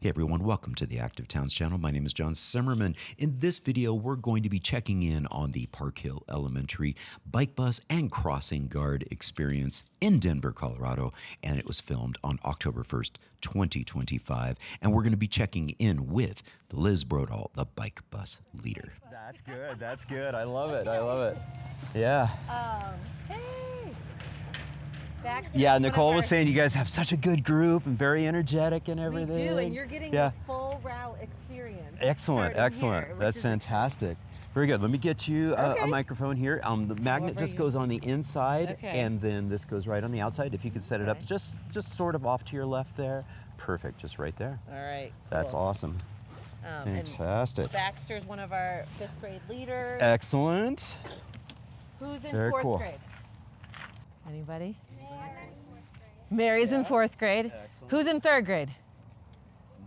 Hey everyone, welcome to the Active Towns channel. My name is John Simmerman. In this video, we're going to be checking in on the Park Hill Elementary bike bus and crossing guard experience in Denver, Colorado, and it was filmed on October 1st, 2025. And we're going to be checking in with Liz Brodall, the bike bus leader. That's good, that's good. I love it, I love it. Yeah. Hey. Baxter, Yeah, Nicole was saying you guys have such a good group and very energetic and everything. We do, and you're getting a full route experience. Excellent, excellent. Here, that's fantastic. Very good. Let me get you a microphone here. The magnet just goes on the inside, and then this goes right on the outside. If you could set it up just sort of off to your left there. Perfect, just right there. All right. That's awesome. Fantastic. Baxter's one of our 5th grade leaders. Excellent. Who's in Very 4th cool. grade? Anybody? Mary's in 4th grade. Excellent. Who's in 3rd grade?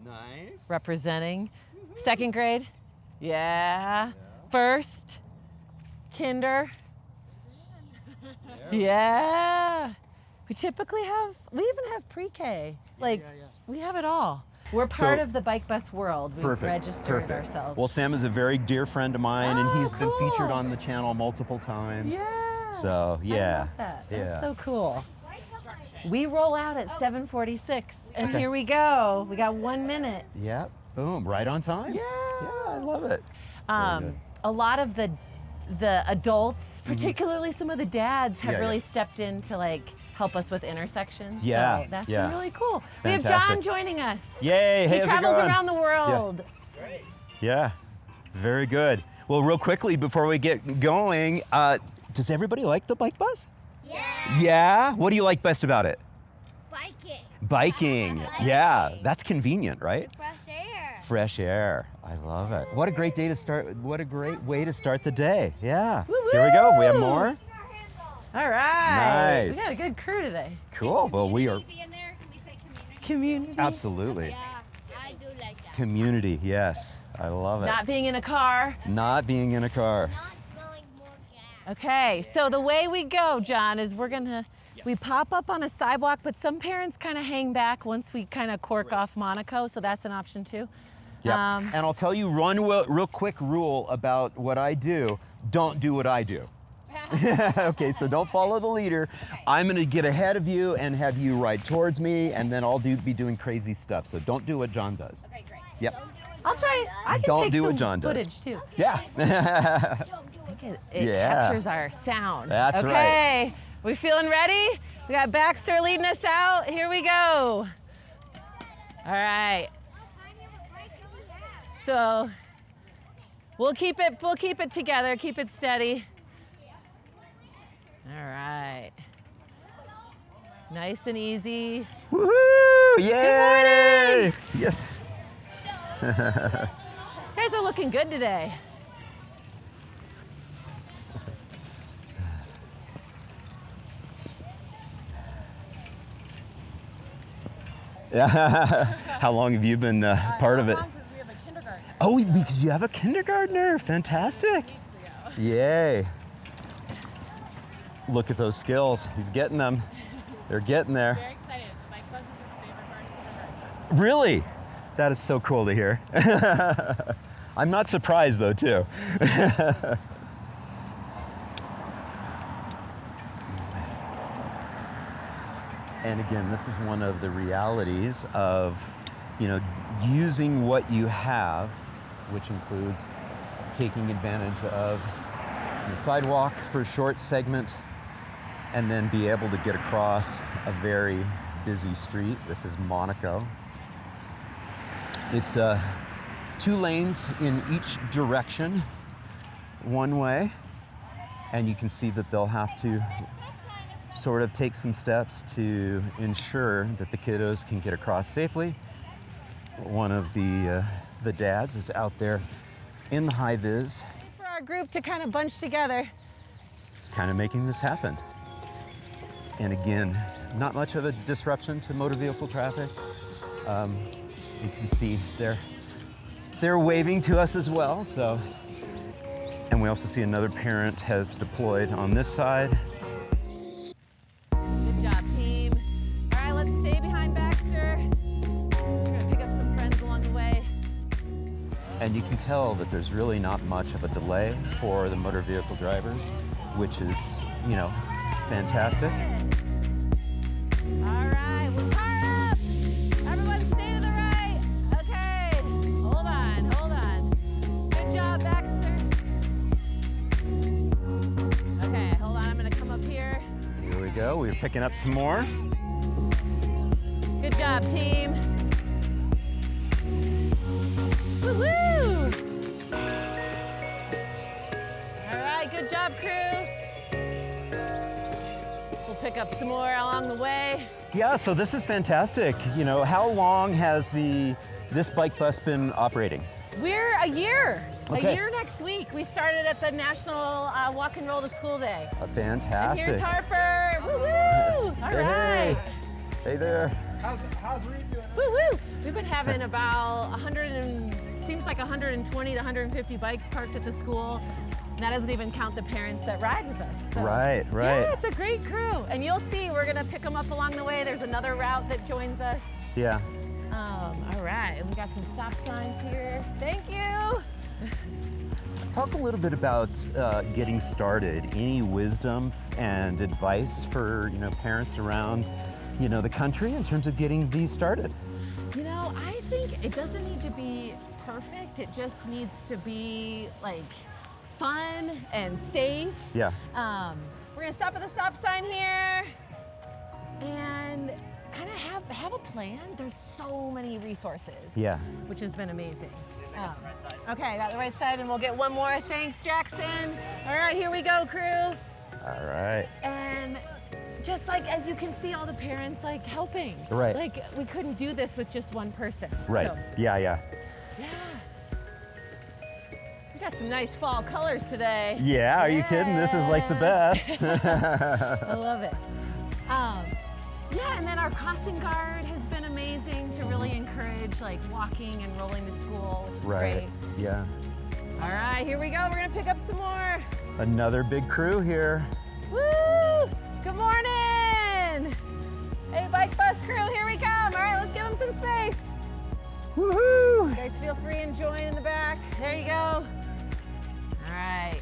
Nice. Representing. 2nd grade? Yeah. 1st? Kinder? Yeah. We typically we even have pre-K. We have it all. We're part of the bike bus world. We've registered ourselves. Well, Sam is a very dear friend of mine, and he's been featured on the channel multiple times. Yeah. So, yeah. I love that. That's so cool. We roll out at 7:46, and here we go. We got 1 minute. Yeah. Boom. Right on time. Yeah. Yeah, I love it. A lot of the adults, particularly some of the dads, have really stepped in to help us with intersections. Yeah. So that's been really cool. Fantastic. We have John joining us. Yay. Hey, he travels around the world. Yeah. Yeah. Very good. Well, real quickly before we get going, does everybody like the bike bus? Yeah. Yeah? What do you like best about it? Biking. Biking. Yeah. That's convenient, right? Fresh air. Fresh air. I love it. What a great day to start. What a great way to start the day. Yeah. Woo-woo! Here we go. We have more. All right. Nice. We got a good crew today. Cool. Well, we are. Be in there? Can we say community? Community. Absolutely. Yeah, I do like that. Community. Yes. I love it. Not being in a car. Not being in a car. Not smelling more gas. Okay, so the way we go, John, is we pop up on a sidewalk, but some parents kind of hang back once we kind of cork off Monaco, so that's an option too. Yeah. And I'll tell you one real quick rule about what I do. Don't do what I do. Okay, so don't follow the leader. I'm going to get ahead of you and have you ride towards me, and then I'll be doing crazy stuff. So don't do what John does. Okay, great. Yep. I'll try. I can Don't take do what some John does. footage too. Yeah. It captures our sound. That's right. Okay, we feeling ready? We got Baxter leading us out. Here we go. All right. So we'll keep it together. Keep it steady. All right. Nice and easy. Woohoo! Yay! Good morning. Yes. You guys are looking good today. How long have you been part of it? Because we have a kindergartner. Oh, because you have a kindergartner. Fantastic. Yay. Look at those skills. He's getting them. They're getting there. Very excited. My bus is his favorite part of kindergarten. Really? That is so cool to hear. I'm not surprised though, too. And again, this is one of the realities of, using what you have, which includes taking advantage of the sidewalk for a short segment and then be able to get across a very busy street. This is Monaco. It's 2 lanes in each direction, one way, and you can see that they'll have to sort of take some steps to ensure that the kiddos can get across safely. One of the dads is out there in the high vis, For our group to kind of bunch together. kind of making this happen. And again, not much of a disruption to motor vehicle traffic. You can see they're waving to us as well. So, and we also see another parent has deployed on this side. Good job, team. All right, let's stay behind Baxter. We're gonna pick up some friends along And you can tell that there's really not much of a delay for the motor vehicle drivers, which is, you know, fantastic. All right, we'll car up. Everyone stay to the right. Okay, hold on. Good job, Baxter. Okay, hold on, I'm gonna come up here. Here we go. We're picking up some more. Good job, team. Woo-hoo! All right, good job, crew. We'll pick up some more along the way. Yeah, so this is fantastic. You know, how long has this bike bus been operating? We're a year. Okay. A year next week. We started at the National Walk and Roll to School Day. Fantastic. And here's Harper. Woo-hoo! All right. Hey there. How's Reed doing? Woo-woo! We've been having about 120 to 150 bikes parked at the school. And that doesn't even count the parents that ride with us. So, Right. Yeah, it's a great crew. And you'll see, we're gonna pick them up along the way. There's another route that joins us. Yeah. All right, and we got some stop signs here. Thank you. Talk a little bit about getting started. Any wisdom and advice for, you know, parents around, you know, the country in terms of getting these started? You know, I think it doesn't need to be perfect. It just needs to be like fun and safe. Yeah. We're gonna stop at the stop sign here and kind of have a plan. There's so many resources. Yeah. Which has been amazing. Okay, got the right side, and we'll get one more. Thanks, Jackson. All right, here we go, crew. All right. And just like, as you can see, all the parents like helping. Right. Like, we couldn't do this with just one person. Right. So, Yeah. yeah. We got some nice fall colors today. Yeah, are you kidding? This is like the best. I love it. Yeah, and then our crossing guard has been amazing to really encourage like walking and rolling to school, which is great. Yeah. All right, here we go. We're gonna pick up some more. Another big crew here. Woo! Good morning! Hey, bike bus crew, here we come. All right, let's give them some space. Woohoo! You guys feel free and join in the back. There you go. All right.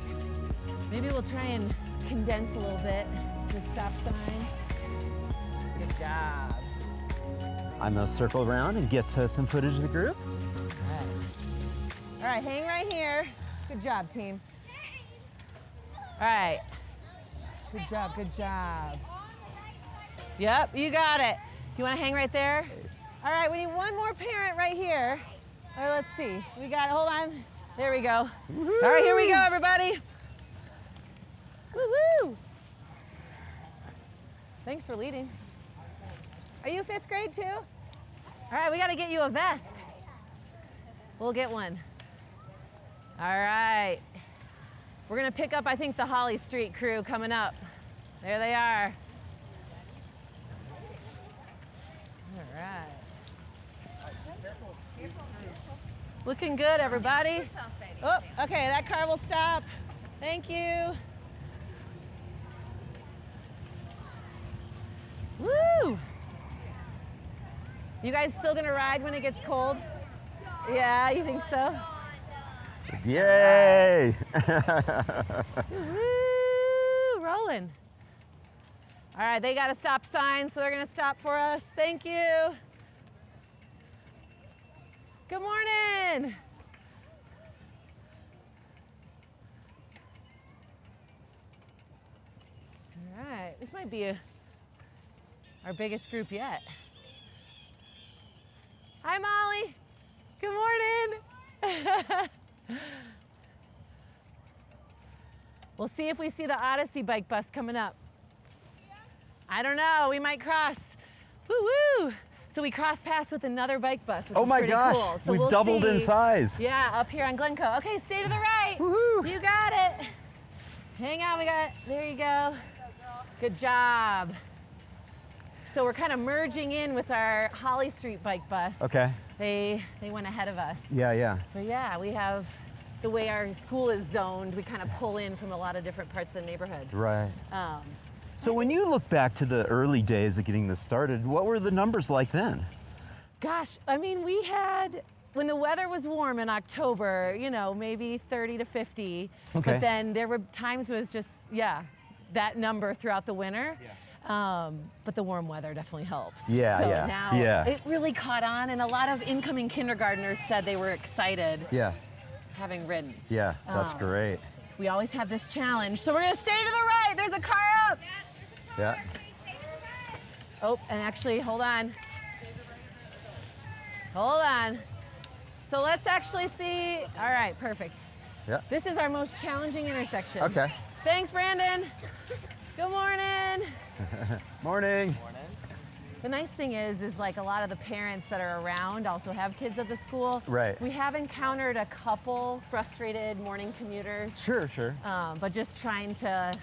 Maybe we'll try and condense a little bit the stop sign. Good job. I'm gonna circle around and get some footage of the group. All right, hang right here. Good job, team. All right. Good job, good job. Yep, you got it. You want to hang right there? All right, we need one more parent right here. All right, let's see. We got it, hold on. There we go. Woo-hoo. All right, here we go, everybody. Woo-hoo! Thanks for leading. Are you 5th grade too? All right, we got to get you a vest. We'll get one. All right. We're gonna pick up, I think, the Holly Street crew coming up. There they are. All right. Looking good, everybody. Oh, okay, that car will stop. Thank you. Woo! You guys still gonna ride when it gets cold? Yeah, you think so? Yay! Woo! Rolling. All right, they got a stop sign, so they're gonna stop for us. Thank you. Good morning. All right, this might be our biggest group yet. Hi, Molly. Good morning. We'll see if we see the Odyssey bike bus coming up. I don't know, we might cross. Woo-woo! So we cross paths with another bike bus, which Oh is my pretty gosh, cool. So we've we'll doubled see. in size. Yeah, up here on Glencoe. Okay, stay to the right. Woohoo! You got it. Hang on, there you go. Good job. So we're kind of merging in with our Holly Street bike bus. Okay. They went ahead of us. Yeah. But yeah, we have, the way our school is zoned, we kind of pull in from a lot of different parts of the neighborhood. Right. So when you look back to the early days of getting this started, what were the numbers like then? Gosh, I mean, we had when the weather was warm in October, you know, maybe 30 to 50. Okay. But then there were times it was just, yeah, that number throughout the winter. But the warm weather definitely helps. Yeah, so yeah, now yeah. it really caught on, and a lot of incoming kindergartners said they were excited Yeah, having ridden. yeah, that's Um, great. We always have this challenge. So we're gonna stay to the right. There's a car up. Yeah. Oh, and actually, hold on. Hold on. So let's actually see. All right, perfect. Yeah. This is our most challenging intersection. Okay. Thanks, Brandon. Good morning. Morning. The nice thing is like a lot of the parents that are around also have kids at the school. Right. We have encountered a couple frustrated morning commuters, Sure, sure. but just trying to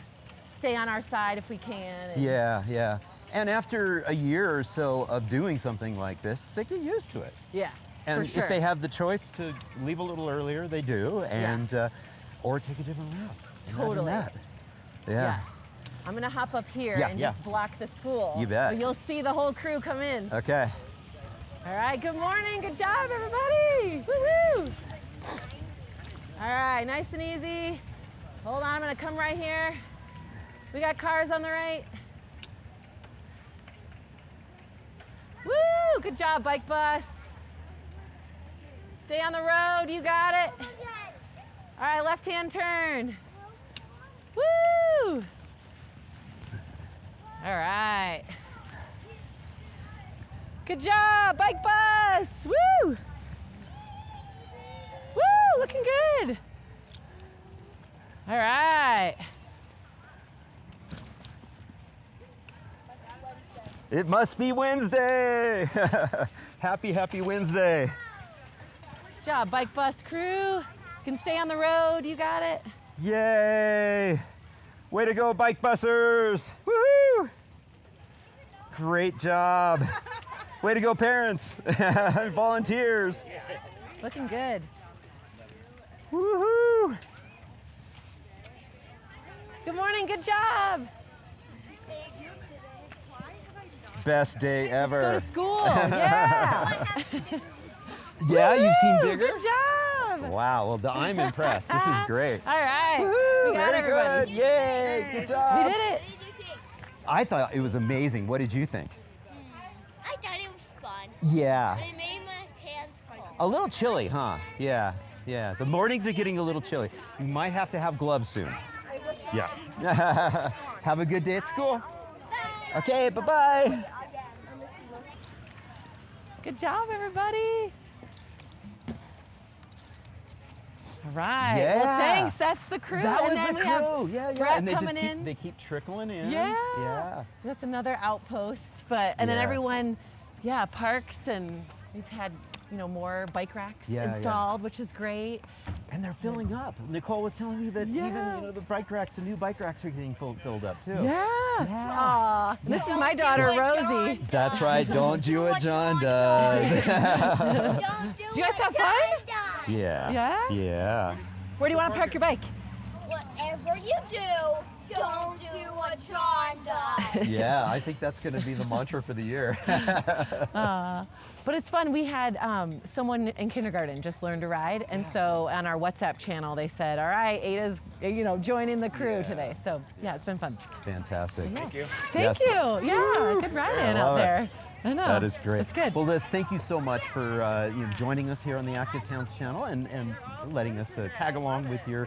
stay on our side if we can. and- Yeah, yeah. And after a year or so of doing something like this, they get used to it. Yeah, And for sure. if they have the choice to leave a little earlier, they do, and or take a different route. Imagine Totally. that. Yeah. Yes. I'm gonna hop up here Yeah, and yeah. just block the school. You bet. But you'll see the whole crew come in. Okay. All right, good morning, good job, everybody. Woo-hoo. All right, nice and easy. Hold on, I'm gonna come right here. We got cars on the right. Woo, good job, bike bus. Stay on the road, you got it. All right, left-hand turn. Woo! All right. Good job, bike bus. Woo! Woo, looking good. All right. It must be Wednesday. Happy Wednesday. Good job, bike bus crew. You can stay on the road, you got it. Yay! Way to go, bike bussers! Woohoo! Great job. Way to go, parents, volunteers. Looking good. Woohoo! Good morning, good job. Best day ever. Go to school, yeah. Yeah, you've seen Woo, bigger? Good job. Wow, well, I'm impressed. This is great. All right, Woohoo, we got very everybody. good. Yay, good job. We did it. What did you think? I thought it was amazing. What did you think? I thought it was fun. Yeah. It made my hands cold. A little chilly, huh? Yeah, yeah. The mornings are getting a little chilly. You might have to have gloves soon. Yeah. Have a good day at school. Okay, bye-bye. Good job, everybody. All right. Yeah. Well, thanks. That's the crew. That and was then the we have crew. Yeah. Brett And they just coming in. they keep trickling in. Yeah. Yeah. That's another outpost. But and then Yeah. everyone, yeah, parks, and we've had more bike racks Yeah, installed, which is great. And they're filling up. Nicole was telling me that Yeah. even the bike racks, the new bike racks are getting filled up too. Yeah. Yeah. Aw, this is my daughter What Rosie. John That's does. right. Don't do what John does. Don't do Did you guys have fun? Yeah. Yeah? Yeah. Where do you want to park your bike? Whatever you do, don't do what John does. Yeah. I think that's going to be the mantra for the year. But it's fun. We had someone in kindergarten just learn to ride, and so on our WhatsApp channel they said, "All right, Ada's joining the crew today." So yeah, it's been fun. Fantastic. Yeah. Thank you. Thank Yes. you. Yeah, good riding I out love it. there. I know. That is great. It's good. Well, Liz, thank you so much for joining us here on the Active Towns channel and letting us tag along with your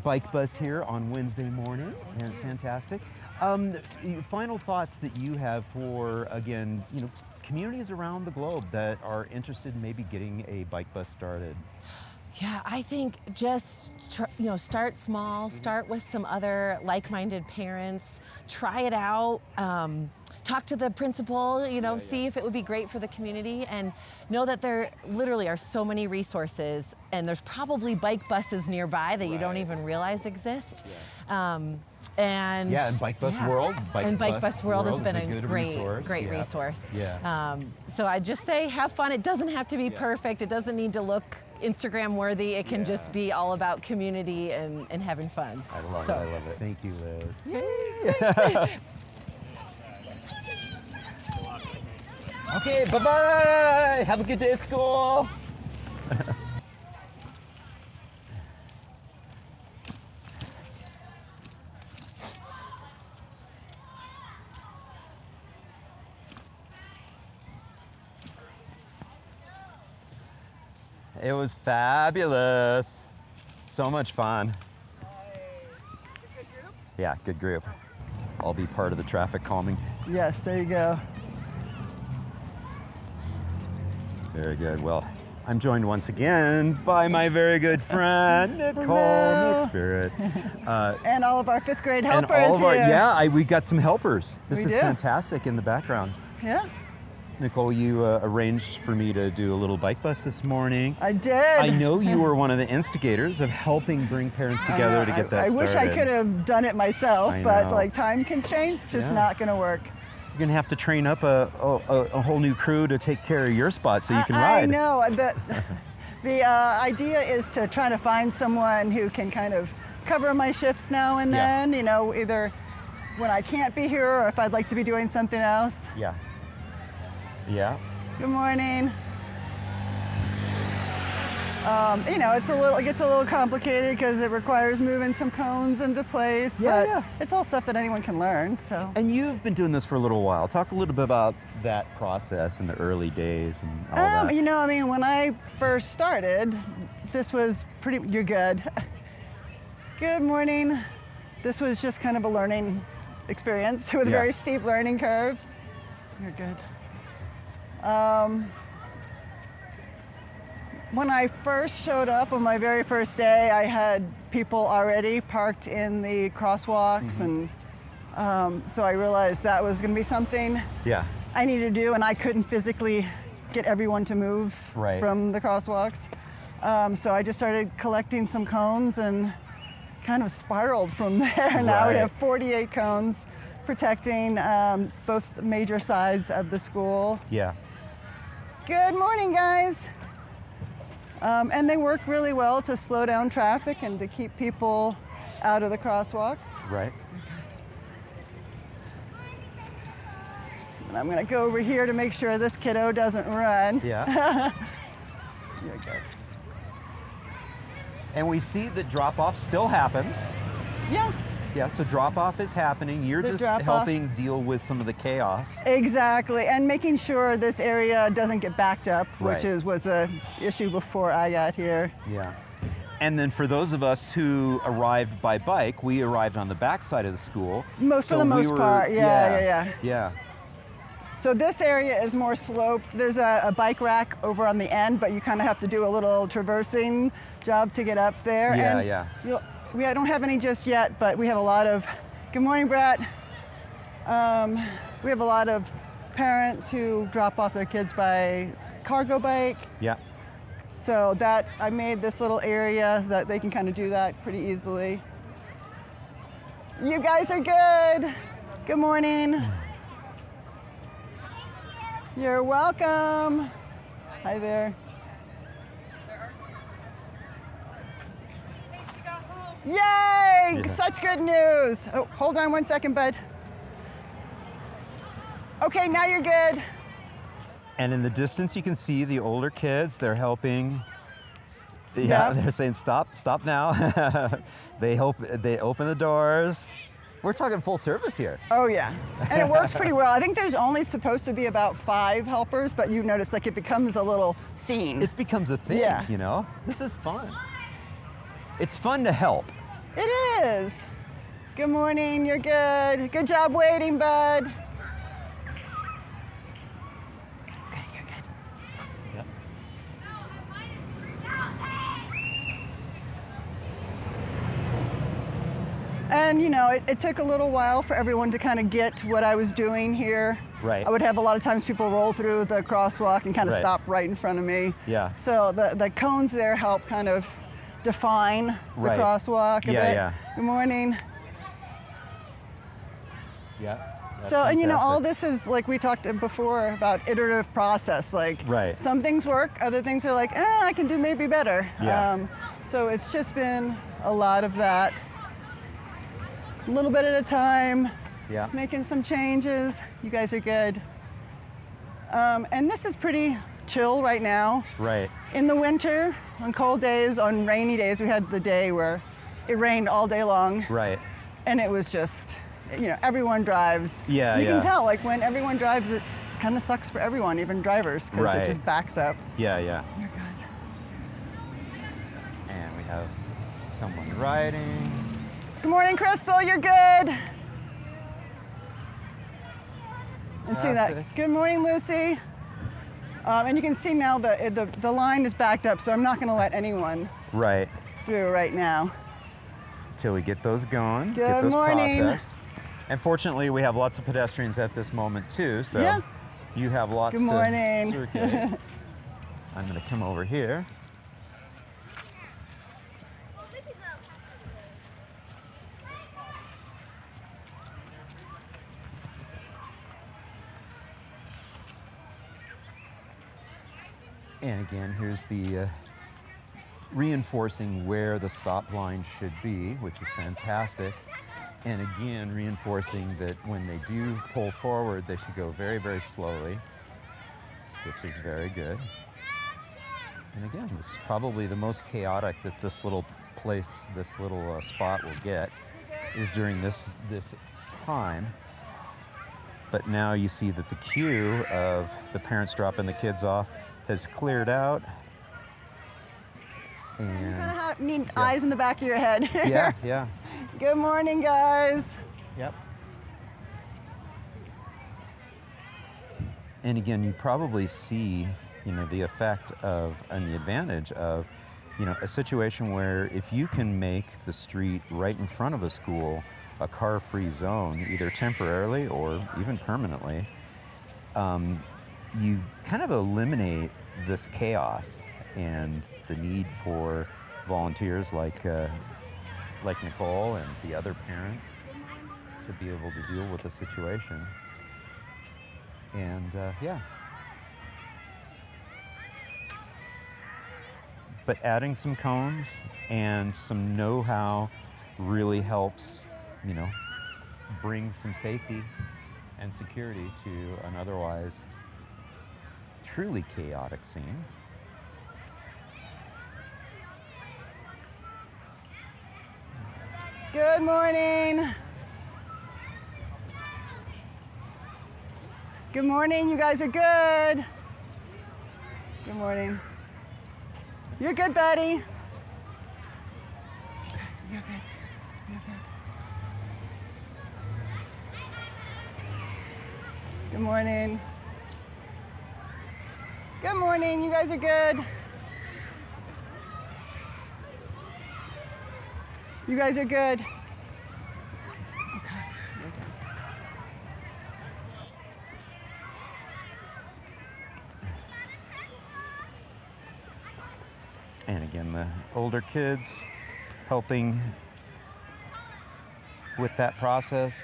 bike bus here on Wednesday morning. And fantastic. Final thoughts that you have for, again, communities around the globe that are interested in maybe getting a bike bus started. Yeah, I think just start small, start with some other like-minded parents, try it out. Talk to the principal, see if it would be great for the community, and know that there literally are so many resources, and there's probably bike buses nearby that you don't even realize exist. And Bike Bus World. Bike Bus World has been is a good great resource. resource. Yeah. So I just say have fun. It doesn't have to be perfect. It doesn't need to look Instagram worthy. It can just be all about community and having fun. I love So- it. I love it. Thank you, Liz. Yay. Okay, bye-bye. Have a good day at school. It was fabulous. So much fun. Yeah, good group. I'll be part of the traffic calming. Yes, there you go. Very good. Well, I'm joined once again by my very good friend, Nicole, Hello. Nick Spirit. And all of our 5th grade And helpers all of our, here. yeah, we got some helpers. This We is do. fantastic in the background. Yeah, Nicole, you arranged for me to do a little bike bus this morning. I did. I know you were one of the instigators of helping bring parents together to get that I started. wish I could have done it myself, I but know. like time constraints, just Yeah. not going to work. You're gonna have to train up a whole new crew to take care of your spot so you can I ride. know. The idea is to try to find someone who can kind of cover my shifts now and Yeah. then, you know, either when I can't be here or if I'd like to be doing something else. Yeah. Yeah. Good morning. You know, it gets a little complicated because it requires moving some cones into place, Yeah, but yeah. it's all stuff that anyone can learn, so. And you've been doing this for a little while. Talk a little bit about that process in the early days and all that. You know, I mean, when I first started, this was you're good. Good morning. This was just kind of a learning experience with a Yeah. very steep learning curve. You're good. When I first showed up on my very first day, I had people already parked in the crosswalks, and so I realized that was going to be something Yeah. I needed to do, and I couldn't physically get everyone to move Right. from the crosswalks. So I just started collecting some cones and kind of spiraled from there. Now we Right. have 48 cones protecting both major sides of the school. Yeah. Good morning, guys. And they work really well to slow down traffic and to keep people out of the crosswalks. Right. And I'm gonna go over here to make sure this kiddo doesn't run. Yeah. You're good. And we see that drop-off still happens. Yeah, Yeah, so drop-off is happening. You're The just drop-off. helping deal with some of the chaos. exactly. And making sure this area doesn't get backed up, Right. which was the issue before I got here. Yeah. And then for those of us who arrived by bike, we arrived on the back side of the school. For the most part, yeah. Yeah. So this area is more sloped. There's a bike rack over on the end, but you kind of have to do a little traversing job to get up there. Yeah, And yeah. I don't have any just yet, but we have a lot of, good morning, Brett. We have a lot of parents who drop off their kids by cargo bike. Yeah. So I made this little area that they can kind of do that pretty easily. You guys are good. Good morning. You're welcome. Hi there. Yay! Yeah. Such good news. Oh, hold on one second, bud. Okay, now you're good. And in the distance, you can see the older kids. They're helping. Yeah, Yeah. they're saying, stop now. They open the doors. We're talking full service here. Oh yeah, and it works pretty well. I think there's only supposed to be about 5 helpers, but you notice like it becomes a little scene. It becomes a thing, Yeah. you know? This is fun. It's fun to help. It is. Good morning, you're good. Good job waiting, bud. Okay, you're good. Yep. And you know, it took a little while for everyone to kind of get what I was doing here. Right. I would have a lot of times people roll through the crosswalk and kind of Right. stop right in front of me. Yeah. So the cones there help kind of define the Right. crosswalk a Yeah, bit. yeah. Good morning. Yeah. So, and you know, all this is like we talked before about iterative process. Like, Right. some things work, other things are like, I can do maybe better. Yeah. So it's just been a lot of that. A little bit at a time, Yeah. making some changes. You guys are good. And this is pretty chill right now. Right. In the winter, on cold days, on rainy days, we had the day where it rained all day long. Right. And it was just, you know, everyone drives. Yeah, You yeah. can tell, like when everyone drives, it's kind of sucks for everyone, even drivers, because Right. it just backs up. Yeah, yeah. You're good. have someone riding. Good morning, Crystal. You're good. And see that. Fantastic. Good morning, Lucy. And you can see now the line is backed up, so I'm not going to let anyone Right. through right now. Till we get those going, Good get those morning. processed. And fortunately, we have lots of pedestrians at this moment too, so Yeah. you have lots Good to morning. circulate. I'm going to come over here. And again, here's the reinforcing where the stop line should be, which is fantastic. And again, reinforcing that when they do pull forward, they should go very, very slowly, which is very good. And again, this is probably the most chaotic that this little place, this little spot will get, is during this time. But now you see that the queue of the parents dropping the kids off has cleared out. You And kind of need eyes in the back of your head. yeah, yeah. Good morning, guys. Yep. And again, you probably see, the effect of and the advantage of, a situation where if you can make the street right in front of a school a car-free zone, either temporarily or even permanently, you kind of eliminate this chaos and the need for volunteers like Nicole and the other parents to be able to deal with the situation. And yeah. But adding some cones and some know-how really helps, bring some safety and security to an otherwise truly chaotic scene. Good morning. Good morning. You guys are good. Good morning. You're good, Betty. You're good. You're good. Good morning. Good morning. You guys are good. You guys are good. Okay. You're good. And again, the older kids helping with that process,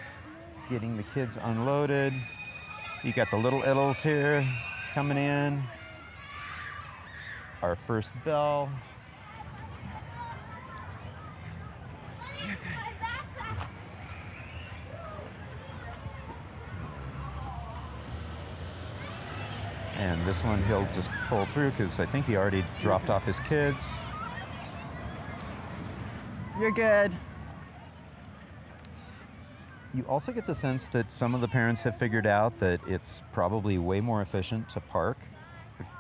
getting the kids unloaded. You got the little Iddles here coming in. Our first bell. And this one he'll just pull through because I think he already dropped off his kids. You're good. You also get the sense that some of the parents have figured out that it's probably way more efficient to park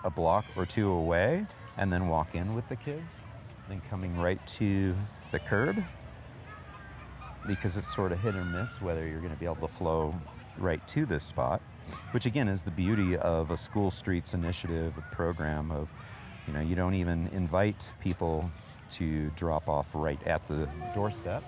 a block or two away and then walk in with the kids than coming right to the curb, because it's sort of hit or miss whether you're going to be able to flow right to this spot, which again is the beauty of a school streets initiative, a program of, you don't even invite people to drop off right at the doorstep.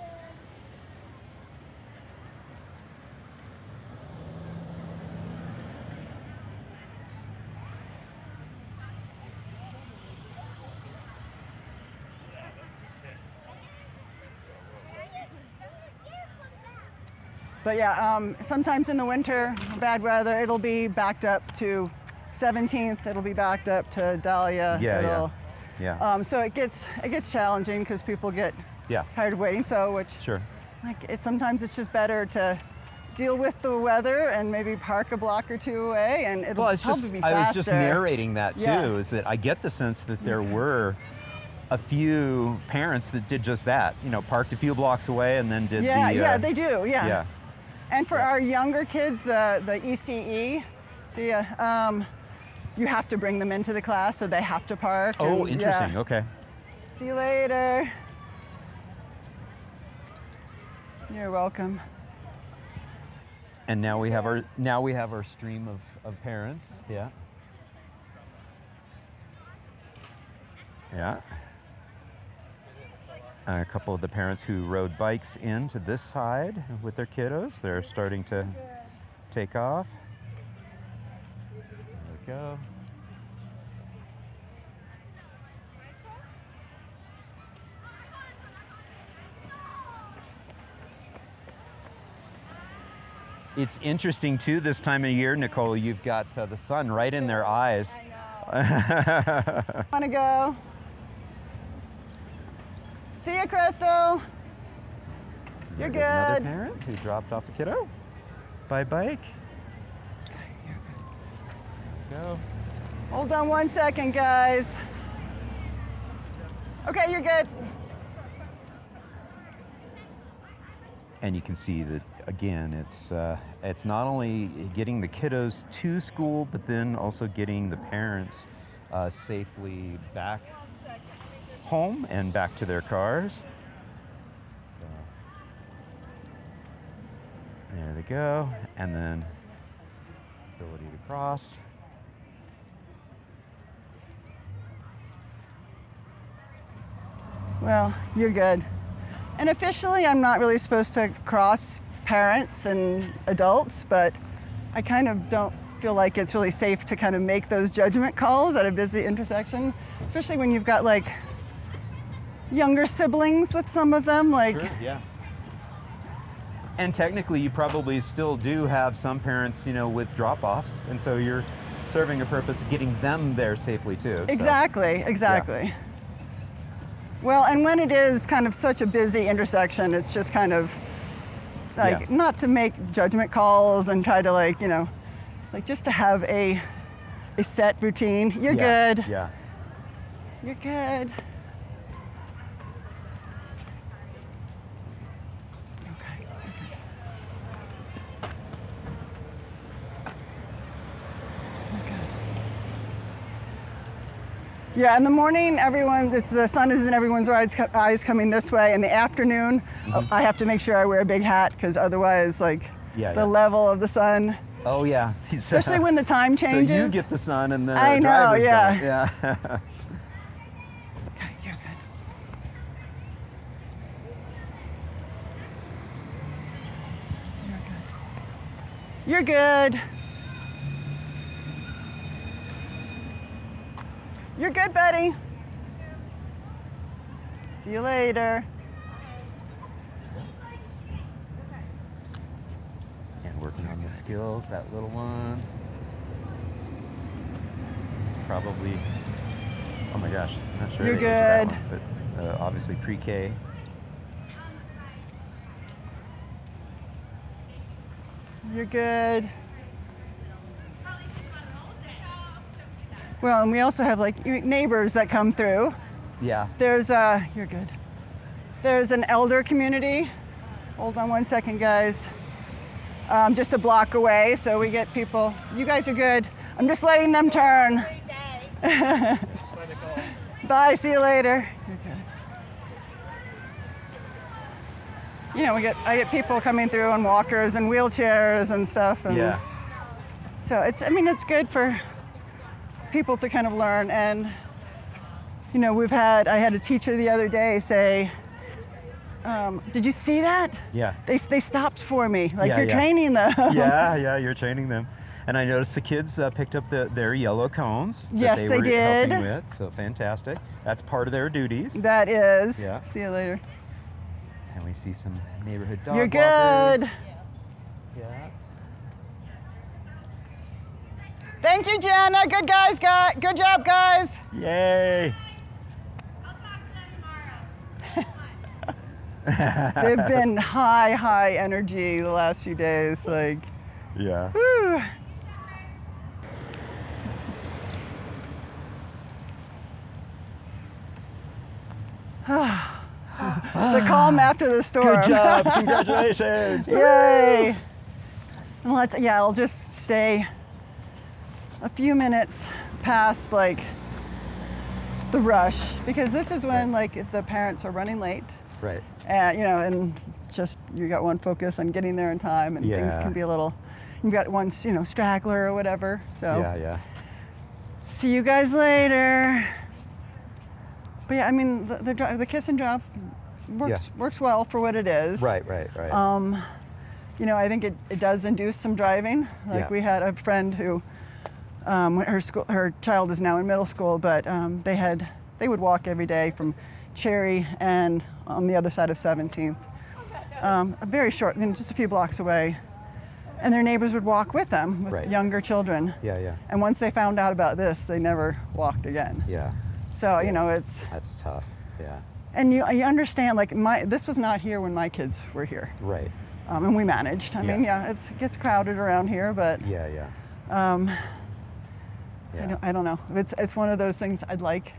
But yeah, sometimes in the winter, bad weather, it'll be backed up to 17th. It'll be backed up to Dahlia. Yeah. So it gets challenging because people get tired of waiting. So Sure. Sometimes it's just better to deal with the weather and maybe park a block or two away, and it'll probably be faster. I was just narrating that too. Yeah. Is that I get the sense that there were a few parents that did just that. Parked a few blocks away and then did Yeah, they do. Yeah. And for our younger kids, the ECE, you have to bring them into the class, so they have to park. Oh, and, interesting. yeah. Okay. See you later. You're welcome. And now we have our stream of parents. Yeah. Yeah. A couple of the parents who rode bikes into this side with their kiddos. They're starting to take off. There we go. It's interesting too this time of year, Nicole, you've got the sun right in their eyes. Wanna go? See ya, Crystal. You're There's another good. parent who dropped off a kiddo by bike. There we go. Hold on 1 second, guys. Okay, you're good. And you can see that again, it's not only getting the kiddos to school, but then also getting the parents safely back home and back to their cars. So, there they go, and then ability to cross. Well, you're good. And officially, I'm not really supposed to cross parents and adults, but I kind of don't feel like it's really safe to kind of make those judgment calls at a busy intersection, especially when you've got like younger siblings with some of them. Like, Sure, yeah. And technically, you probably still do have some parents, with drop-offs, and so you're serving a purpose of getting them there safely too. So. Exactly. Well, and when it is kind of such a busy intersection, it's just kind of like not to make judgment calls and try to like just to have a set routine. You're good. Yeah. You're good. Okay. Yeah, in the morning, the sun is in everyone's eyes coming this way. In the afternoon, I have to make sure I wear a big hat because otherwise, the level of the sun. Oh yeah. Especially when the time changes. So you get the sun and then I the know, drivers yeah. don't. Yeah. Okay, you're good. You're good. You're good, buddy. See you later. And working on the skills, that little one. It's probably, oh my gosh, I'm not sure You're the age of that good. one, but obviously pre-K. You're good. Well, and we also have like neighbors that come through. Yeah. You're good. There's an elder community. Hold on 1 second, guys. Just a block away, so we get people. You guys are good. I'm just letting them turn. Bye, see you later. You're good. I get people coming through on walkers and wheelchairs and stuff. And Yeah. So it's good for people to kind of learn. And I had a teacher the other day say, did you see that? Yeah. They stopped for me. Like, Yeah, you're yeah. training them. Yeah, you're training them. And I noticed the kids picked up their yellow cones that Yes, they they were did. helping with, so fantastic. That's part of their duties. That is. Yeah. See you later. And we see some neighborhood dog You're walkers. good. Yeah. Thank you, Jenna. Good good job, guys. Yay! They've been high energy the last few days. Like, Yeah. whew. The calm after the storm. Good job! Congratulations! Yay! And I'll just stay a few minutes past like the rush, because this is when like if the parents are running late, Right. and and just you got one focus on getting there in time, and things Yeah. can be a little. You've got one straggler or whatever. So Yeah. see you guys later. But yeah, I mean the kiss and drop works well for what it is. Right. I think it does induce some driving. Like Yeah. we had a friend who, her child is now in middle school, but they would walk every day from Cherry and on the other side of 17th, very short, just a few blocks away, and their neighbors would walk with them with Right. younger children. Yeah. And once they found out about this, they never walked again. Yeah. So it's. That's tough. Yeah. And you understand, like this was not here when my kids were here. Right. And we managed. I mean, it gets crowded around here, but Yeah. I don't know. It's one of those things I'd like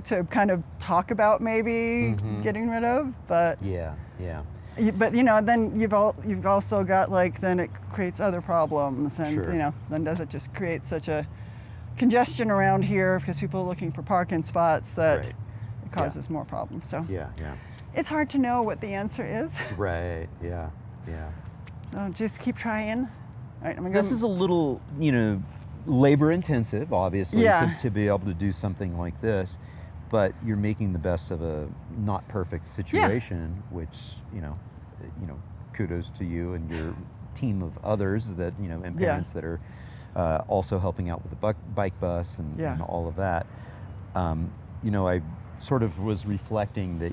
to kind of talk about maybe getting rid of, but Yeah. but then you've also got then it creates other problems, and Sure. then does it just create such a congestion around here because people are looking for parking spots that Right. it causes more problems. So Yeah. it's hard to know what the answer is. Right. Yeah. So just keep trying. All right, I'm gonna This go. is a little, labor intensive, obviously, Yeah. to be able to do something like this, but you're making the best of a not perfect situation, which, kudos to you and your team of others that, and parents that are also helping out with the bike bus and all of that. I sort of was reflecting that,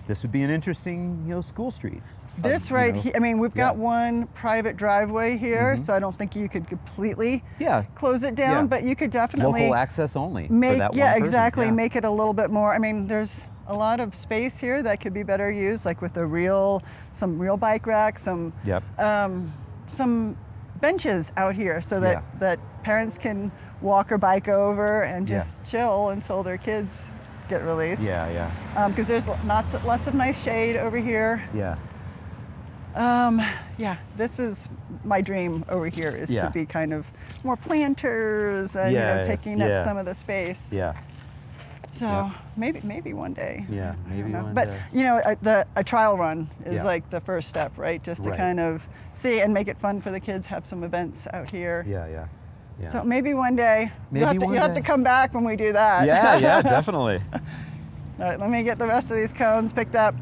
this would be an interesting, school street. This right here, I mean, we've got one private driveway here, Mhm. so I don't think you could completely Yeah. close it down, Yeah. but you could definitely Local access only. for make, that one person. exactly, Yeah. make it a little bit more. I mean, there's a lot of space here that could be better used, like with some real bike racks, some Yep. benches out here, so that parents can walk or bike over and Yeah. just chill until their kids get released. Yeah. Because there's lots of nice shade over here. Yeah. This is my dream over here, is Yeah. to be kind of more planters and taking up yeah. some of the space. Yeah. So Yeah. maybe one day. Yeah. I Maybe don't know. one But day. a trial run is Yeah. like the first step, right? Just to Right. kind of see and make it fun for the kids. Have some events out here. Yeah. So maybe one day. Maybe one you'll have to day. come back when we do that. Yeah, definitely. All right, let me get the rest of these cones picked up.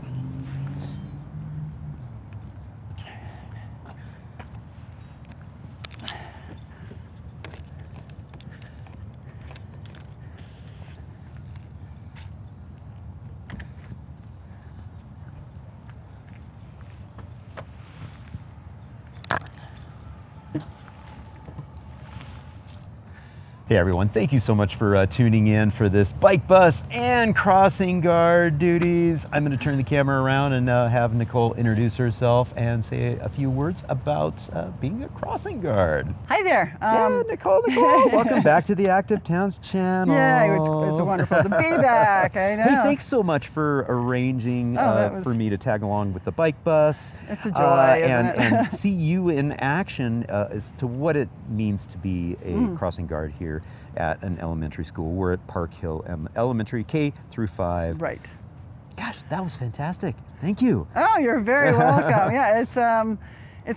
Hey everyone, thank you so much for tuning in for this bike bus and crossing guard duties. I'm going to turn the camera around and have Nicole introduce herself and say a few words about being a crossing guard. Hi there. Yeah, Nicole, welcome back to the Active Towns channel. Yeah, it's wonderful to be back. I know. Hey, thanks so much for arranging for me to tag along with the bike bus. It's a joy, isn't it? and see you in action as to what it means to be a crossing guard here at an elementary school. We're at Park Hill Elementary, K through 5. Right. Gosh, that was fantastic. Thank you. Oh, you're very welcome. Yeah, it's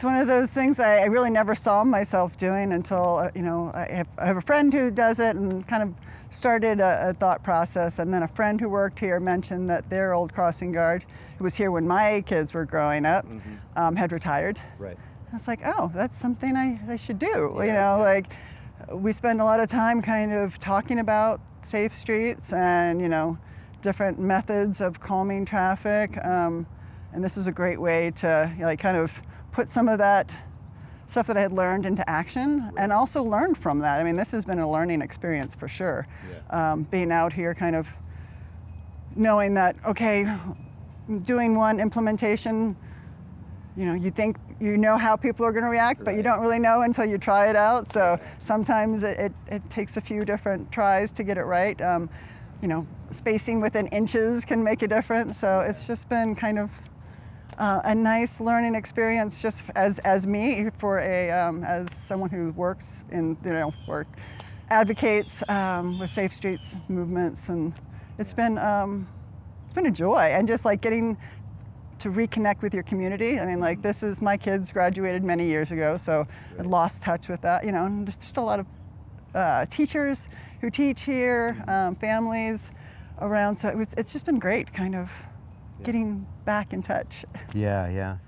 one of those things I really never saw myself doing until I have a friend who does it, and kind of started a thought process. And then a friend who worked here mentioned that their old crossing guard, who was here when my kids were growing up, had retired. Right. I was like, oh, that's something I should do. Yeah, We spend a lot of time kind of talking about safe streets and different methods of calming traffic, and this is a great way to kind of put some of that stuff that I had learned into action, and also learn from that. I mean, this has been a learning experience for sure. Being out here, kind of knowing that, okay, doing one implementation, you think you know how people are going to react, but you don't really know until you try it out. So sometimes it takes a few different tries to get it right. Spacing within inches can make a difference. So it's just been kind of a nice learning experience, just as me, for as someone who works in advocates with Safe Streets movements, and it's been a joy, and just like getting to reconnect with your community. I mean, like this is, my kids graduated many years ago, so I lost touch with that, you know, and just a lot of teachers who teach here, families around. So it's just been great kind of getting back in touch. Yeah, yeah.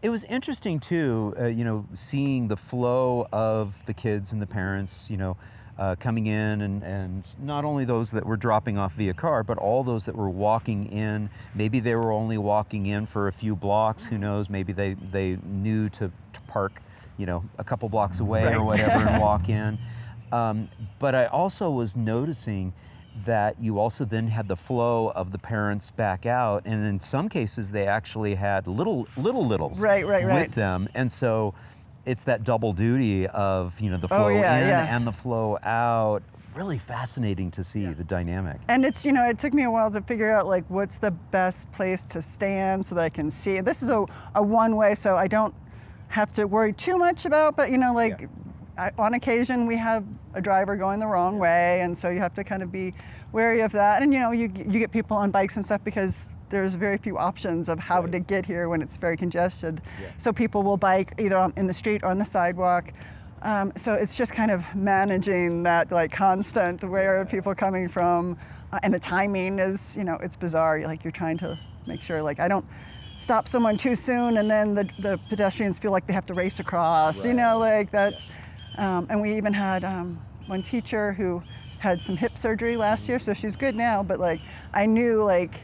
It was interesting too, you know, seeing the flow of the kids and the parents, you know, coming in, and not only those that were dropping off via car, but all those that were walking in. Maybe they were only walking in for a few blocks, who knows, maybe they knew to park, you know, a couple blocks away or whatever and walk in. But I also was noticing that you also then had the flow of the parents back out, and in some cases they actually had littles with them, and so it's that double duty of, you know, the flow in and the flow out. Really fascinating to see the dynamic. And it's, you know, it took me a while to figure out like what's the best place to stand so that I can see. This is a one way, so I don't have to worry too much about, but you know, like on occasion we have a driver going the wrong way, and so you have to kind of be wary of that. And you know, you get people on bikes and stuff because there's very few options of how to get here when it's very congested. So people will bike either in the street or on the sidewalk. So it's just kind of managing that like constant, where are people coming from, and the timing is, you know, it's bizarre. You're trying to make sure like I don't stop someone too soon and then the pedestrians feel like they have to race across, you know, like that's, and we even had one teacher who had some hip surgery last year, so she's good now, but like I knew like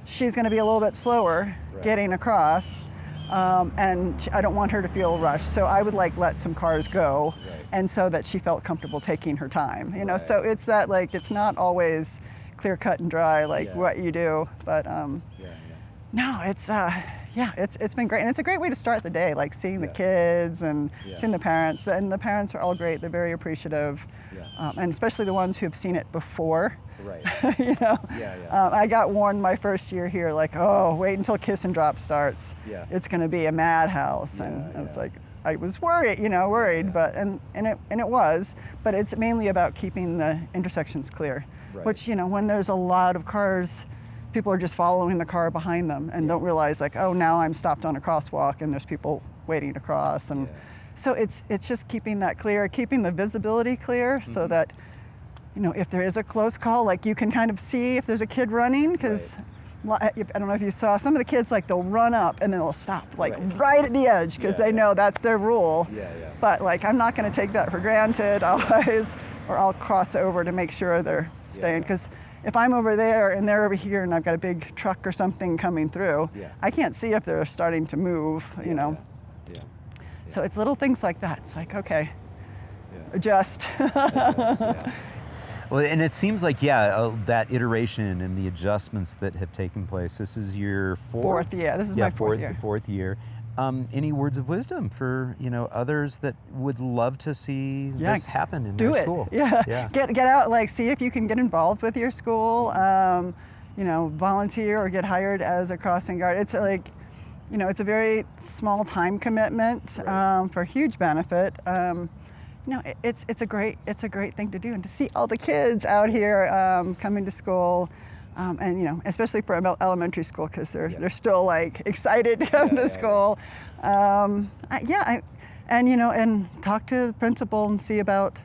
she's gonna be a little bit slower getting across, and I don't want her to feel rushed, so I would like let some cars go, and so that she felt comfortable taking her time, you know, so it's that like, it's not always clear cut and dry like what you do, but no, it's it's been great, and it's a great way to start the day, like seeing the kids and seeing the parents, and the parents are all great. They're very appreciative, and especially the ones who have seen it before. You know, I got warned my first year here, like, oh, wait until Kiss and Drop starts. It's going to be a madhouse, and I was like, I was worried, you know, but and it was, but it's mainly about keeping the intersections clear, which, you know, when there's a lot of cars, people are just following the car behind them and don't realize like, oh, now I'm stopped on a crosswalk and there's people waiting to cross. And so it's just keeping that clear, keeping the visibility clear, so that, you know, if there is a close call, like you can kind of see if there's a kid running, because I don't know if you saw, some of the kids, like they'll run up and then they'll stop like right at the edge because they know that's their rule. But like, I'm not going to take that for granted always, or I'll cross over to make sure they're staying, because if I'm over there and they're over here and I've got a big truck or something coming through, I can't see if they're starting to move, you know. So it's little things like that. It's like, okay, adjust. Well, and it seems like, that iteration and the adjustments that have taken place, this is your fourth? This is my fourth year. Fourth year. Any words of wisdom for, you know, others that would love to see this happen in their school? Get out, like see if you can get involved with your school, you know, volunteer or get hired as a crossing guard. It's like, you know, it's a very small time commitment for huge benefit. You know, it's a great thing to do, and to see all the kids out here coming to school. And you know, especially for elementary school, because they're still like excited to come to school. And you know, and talk to the principal and see about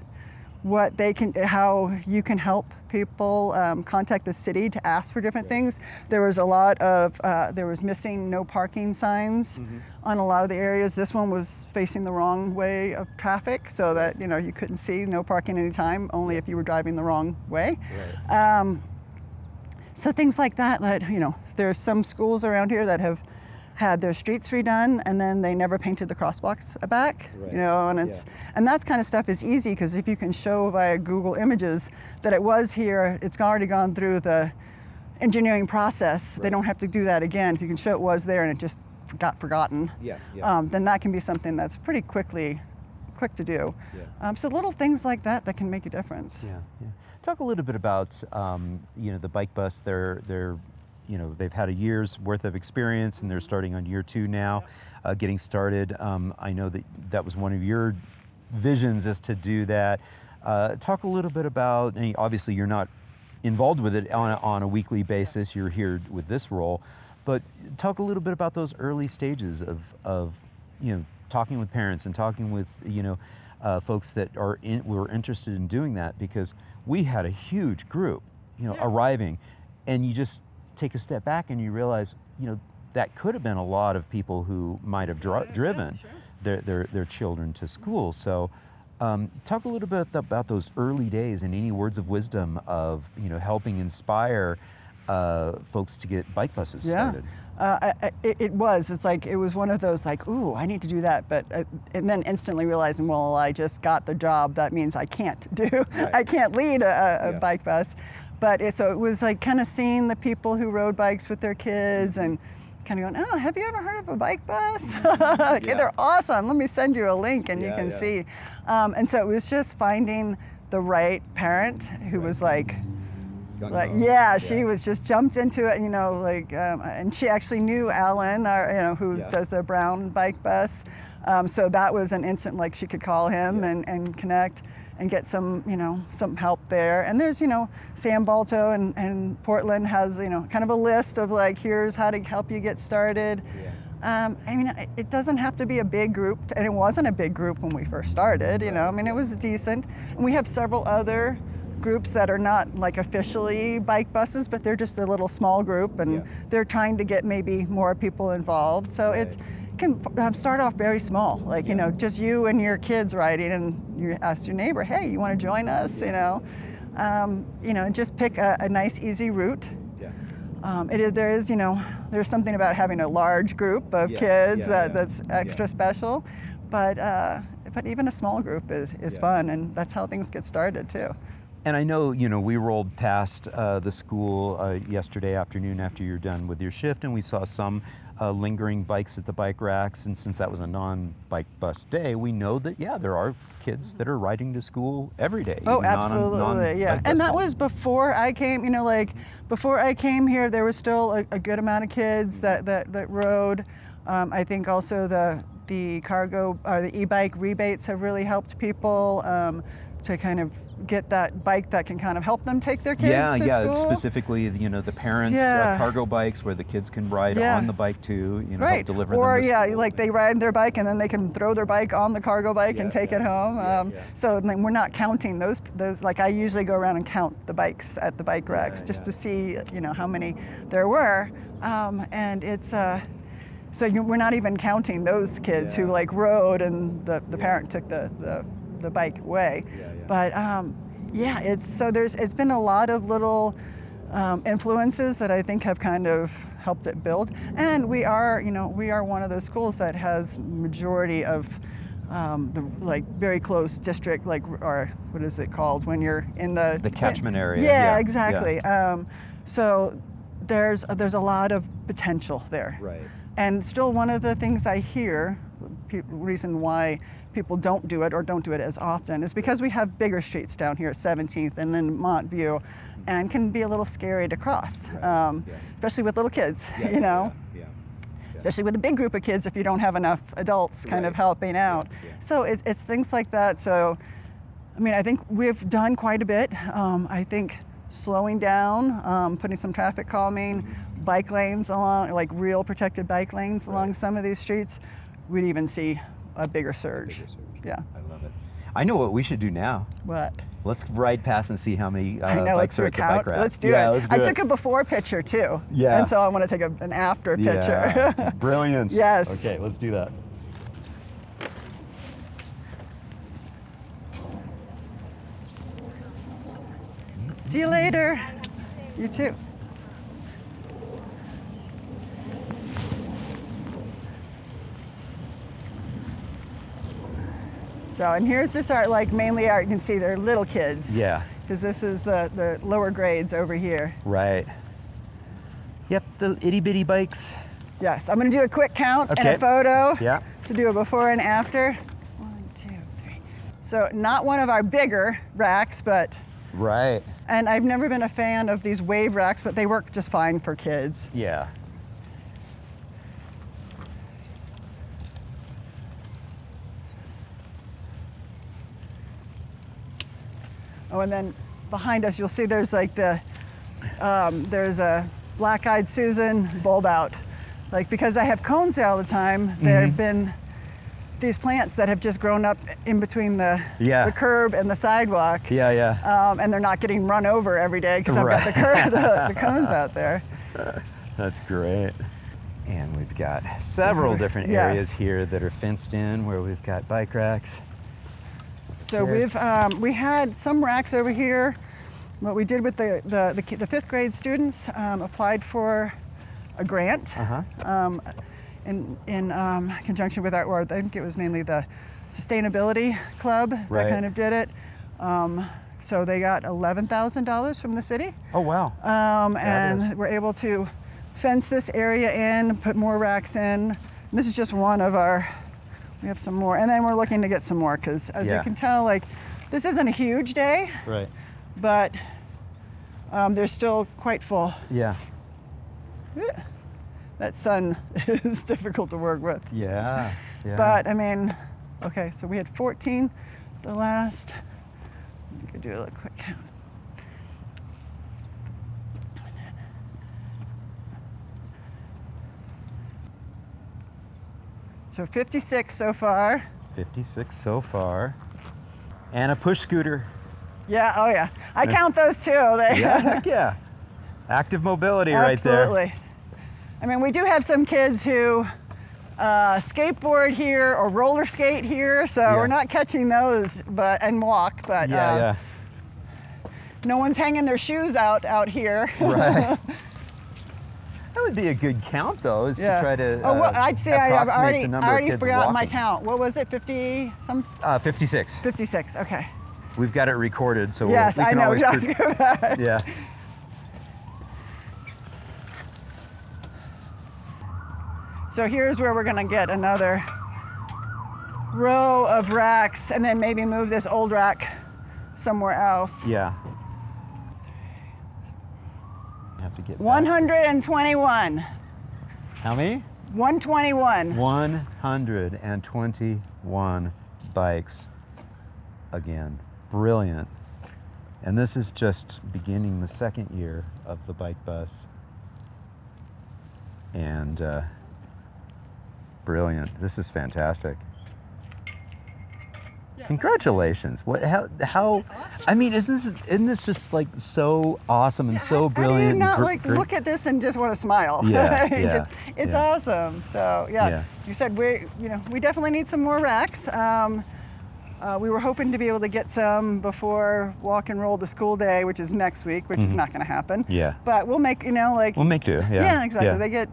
what they can, how you can help people. Contact the city to ask for different things. There was a lot of there was missing no parking signs on a lot of the areas. This one was facing the wrong way of traffic, so that, you know, you couldn't see no parking anytime, only if you were driving the wrong way. So things like that, you know, there's some schools around here that have had their streets redone and then they never painted the crosswalks back, you know, and and that kind of stuff is easy, because if you can show via Google Images that it was here, it's already gone through the engineering process. They don't have to do that again. If you can show it was there and it just got forgotten, then that can be something that's pretty quick to do. So little things like that can make a difference. Talk a little bit about, you know, the bike bus. They're, you know, they've had a year's worth of experience and they're starting on year 2 now, getting started. I know that was one of your visions, is to do that. Talk a little bit about, and obviously you're not involved with it on a weekly basis, you're here with this role, but talk a little bit about those early stages of talking with parents and talking with, folks that were interested in doing that, because we had a huge group, arriving, and you just take a step back and you realize, that could have been a lot of people who might have driven their children to school. So talk a little bit about those early days and any words of wisdom of, helping inspire folks to get bike buses started. It was one of those like, ooh, I need to do that, but and then instantly realizing, well, I just got the job. That means I can't I can't lead a bike bus. But so it was like kind of seeing the people who rode bikes with their kids and kind of going, oh, have you ever heard of a bike bus? Okay, they're awesome. Let me send you a link and you can see. And so it was just finding the right parent who was like, she was just jumped into it, and she actually knew Alan, who does the brown bike bus. So that was an instant, like she could call him and connect and get some help there. And there's, Sam Balto and Portland has, kind of a list of like, here's how to help you get started. It doesn't have to be a big group, and it wasn't a big group when we first started, it was decent. And we have several other groups that are not like officially bike buses, but they're just a little small group, and they're trying to get maybe more people involved. So it can start off very small, like just you and your kids riding, and you ask your neighbor, hey, you want to join us? And just pick a nice, easy route. There's something about having a large group of kids that's extra special, but even a small group is fun, and that's how things get started too. And I know, we rolled past the school yesterday afternoon after you're done with your shift, and we saw some lingering bikes at the bike racks. And since that was a non-bike bus day, we know that, there are kids that are riding to school every day. Oh, absolutely, And that was before I came, before I came here, there was still a good amount of kids that rode. I think also the cargo or the e-bike rebates have really helped people to kind of get that bike that can kind of help them take their kids to school. Specifically, the parents' cargo bikes where the kids can ride on the bike too, help deliver them to school. Like they ride their bike and then they can throw their bike on the cargo bike and take it home. So then we're not counting those, like I usually go around and count the bikes at the bike racks just to see, how many there were. And it's, so we're not even counting those kids who like rode and the parent took the bike away. But it's been a lot of little influences that I think have kind of helped it build. And we are one of those schools that has majority of the like very close district, or what is it called when you're in the catchment area. Yeah, exactly. So there's a lot of potential there. Right. And still one of the things I hear, reason why people don't do it or don't do it as often, is because we have bigger streets down here at 17th and then Montview, and can be a little scary to cross, especially with little kids, especially with a big group of kids if you don't have enough adults kind of helping out. So it's things like that. So, I think we've done quite a bit. I think slowing down, putting some traffic calming, bike lanes along, like real protected bike lanes along some of these streets, we'd even see a bigger surge. Yeah. I love it. I know what we should do now. What? Let's ride past and see how many let's bikes are at the bike rack. Let's do it. Let's do I took a before picture too. Yeah. And so I want to take an after picture. Brilliant. Yes. Okay, let's do that. See you later. You too. So, and here's just mainly you can see they're little kids. Yeah. Because this is the lower grades over here. Right. Yep, the itty bitty bikes. Yes, I'm gonna do a quick count and a photo. Yeah. To do a before and after. 1, 2, 3. So not one of our bigger racks, but. Right. And I've never been a fan of these wave racks, but they work just fine for kids. Yeah. Oh, and then behind us, you'll see there's like there's a black-eyed Susan bulb out. Like, because I have cones there all the time, there have been these plants that have just grown up in between the curb and the sidewalk. And they're not getting run over every day because I've got the cones out there. That's great. And we've got several different areas here that are fenced in where we've got bike racks. So we had some racks over here. What we did with the fifth grade students, applied for a grant in conjunction with I think it was mainly the Sustainability Club that kind of did it. So they got $11,000 from the city. Oh, wow. And we're able to fence this area in, put more racks in. And this is just one of our, we have some more. And then we're looking to get some more because as you can tell, like, this isn't a huge day. Right. But they're still quite full. Yeah. That sun is difficult to work with. Yeah. But I mean, okay, so we had 14 the last, I could do a little quick count. So 56 so far. 56 so far. And a push scooter. Yeah, oh yeah. I count those too. Heck yeah. Active mobility right there. Absolutely. I mean, we do have some kids who skateboard here or roller skate here, so we're not catching those, and walk, but no one's hanging their shoes out here. Right. That would be a good count, though, is to try to I'd say I've approximate the number of already kids forgot my walking. count. What was it, 50 some? 56. 56, okay. We've got it recorded, so Yes, we I can know, always we always go back. Yeah. So here's where we're gonna get another row of racks and then maybe move this old rack somewhere else. Yeah. You have to get back. 121. How many? 121. 121 bikes. Again, brilliant. And this is just beginning the second year of the bike bus. And brilliant. This is fantastic. Congratulations. What? How? I mean, isn't this just like so awesome and so brilliant? How do you and not like look at this and just want to smile? Yeah, it's awesome. So you said we definitely need some more racks. We were hoping to be able to get some before walk and roll to school day, which is next week, which is not going to happen. Yeah. But we'll make we'll make do. Yeah. Yeah, exactly. Yeah. They get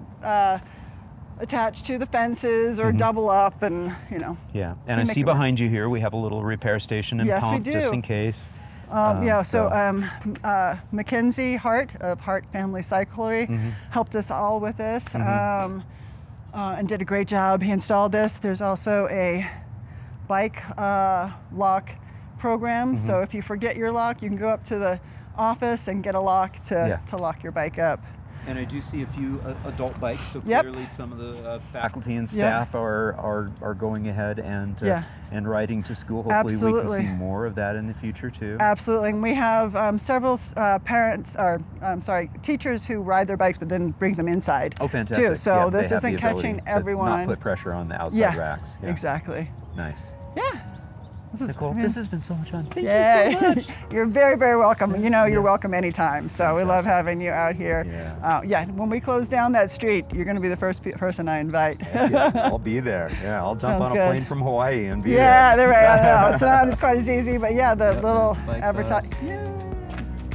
attached to the fences or double up, and Yeah, and I see behind you here we have a little repair station and pump just in case. Mackenzie Hart of Hart Family Cyclery helped us all with this and did a great job. He installed this. There's also a bike lock program, so if you forget your lock, you can go up to the office and get a lock to lock your bike up. And I do see a few adult bikes, so clearly some of the faculty and staff are going ahead and riding to school. Hopefully we can see more of that in the future too. Absolutely, and we have several teachers who ride their bikes but then bring them inside. Oh, fantastic. Too. So this isn't catching everyone. Not put pressure on the outside racks. Yeah, exactly. Nice. Yeah. This is cool. This has been so much fun. Thank you so much. You're very, very welcome. You're welcome anytime. So we love having you out here. When we close down that street, you're going to be the first person I invite. I'll be there. Yeah, I'll jump on a plane from Hawaii and be there. Yeah, they're right. I know. It's not quite as easy, but the little advertising.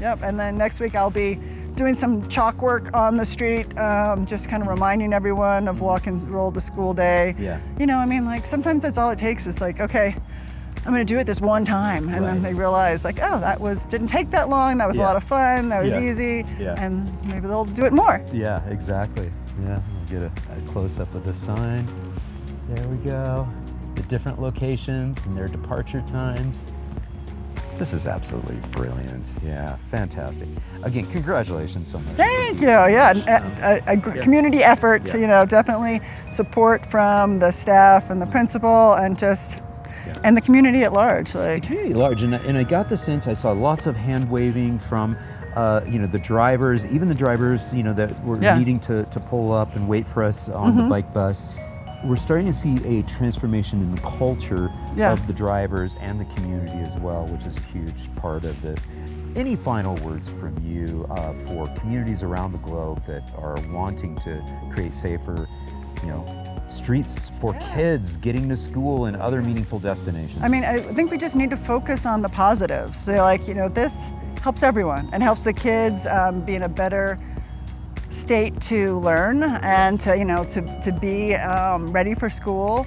Yep. And then next week I'll be doing some chalk work on the street, just kind of reminding everyone of walk and roll to school day. Yeah. Sometimes that's all it takes. It's like, okay, I'm going to do it this one time, and then they realize, like, oh, didn't take that long. That was a lot of fun. That was easy, and maybe they'll do it more. Yeah, exactly. Yeah, we'll get a close up of the sign. There we go. The different locations and their departure times. This is absolutely brilliant. Yeah, fantastic. Again, congratulations so much. Thank you. Yeah, a community effort. Definitely support from the staff and the principal, and just and the community at large. Like, Community large, and I got the sense, I saw lots of hand waving from the drivers, even the drivers that were Yeah. needing to pull up and wait for us on the bike bus. We're starting to see a transformation in the culture Yeah. of the drivers and the community as well, which is a huge part of this. Any final words from you for communities around the globe that are wanting to create safer, streets for kids getting to school and other meaningful destinations? I mean, I think we just need to focus on the positives. So like, this helps everyone and helps the kids be in a better state to learn and to be ready for school.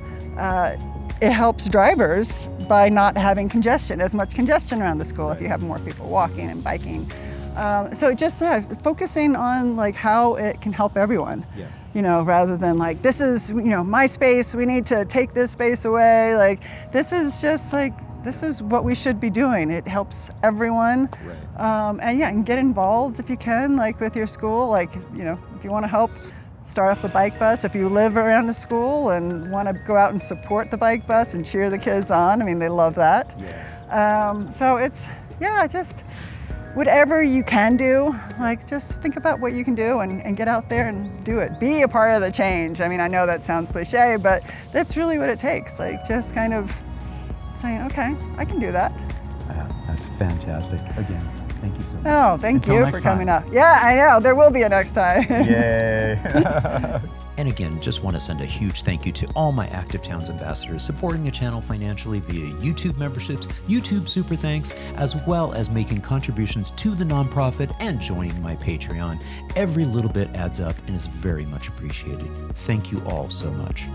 It helps drivers by not having as much congestion around the school if you have more people walking and biking. So it just focusing on like how it can help everyone. Yeah. Rather than like, this is, my space, we need to take this space away. Like, this is just like, this is what we should be doing. It helps everyone. Right. And get involved if you can, like with your school. Like, if you want to help start up a bike bus, if you live around the school and want to go out and support the bike bus and cheer the kids on, I mean, they love that. Yeah. So it's, just whatever you can do, like just think about what you can do and get out there and do it. Be a part of the change. I mean, I know that sounds cliche, but that's really what it takes. Like just kind of saying, okay, I can do that. That's fantastic. Again, thank you so much. Oh, thank Until you next for coming time. up. Yeah, I know. There will be a next time. Yay. And again, just want to send a huge thank you to all my Active Towns ambassadors supporting the channel financially via YouTube memberships, YouTube super thanks, as well as making contributions to the nonprofit and joining my Patreon. Every little bit adds up and is very much appreciated. Thank you all so much.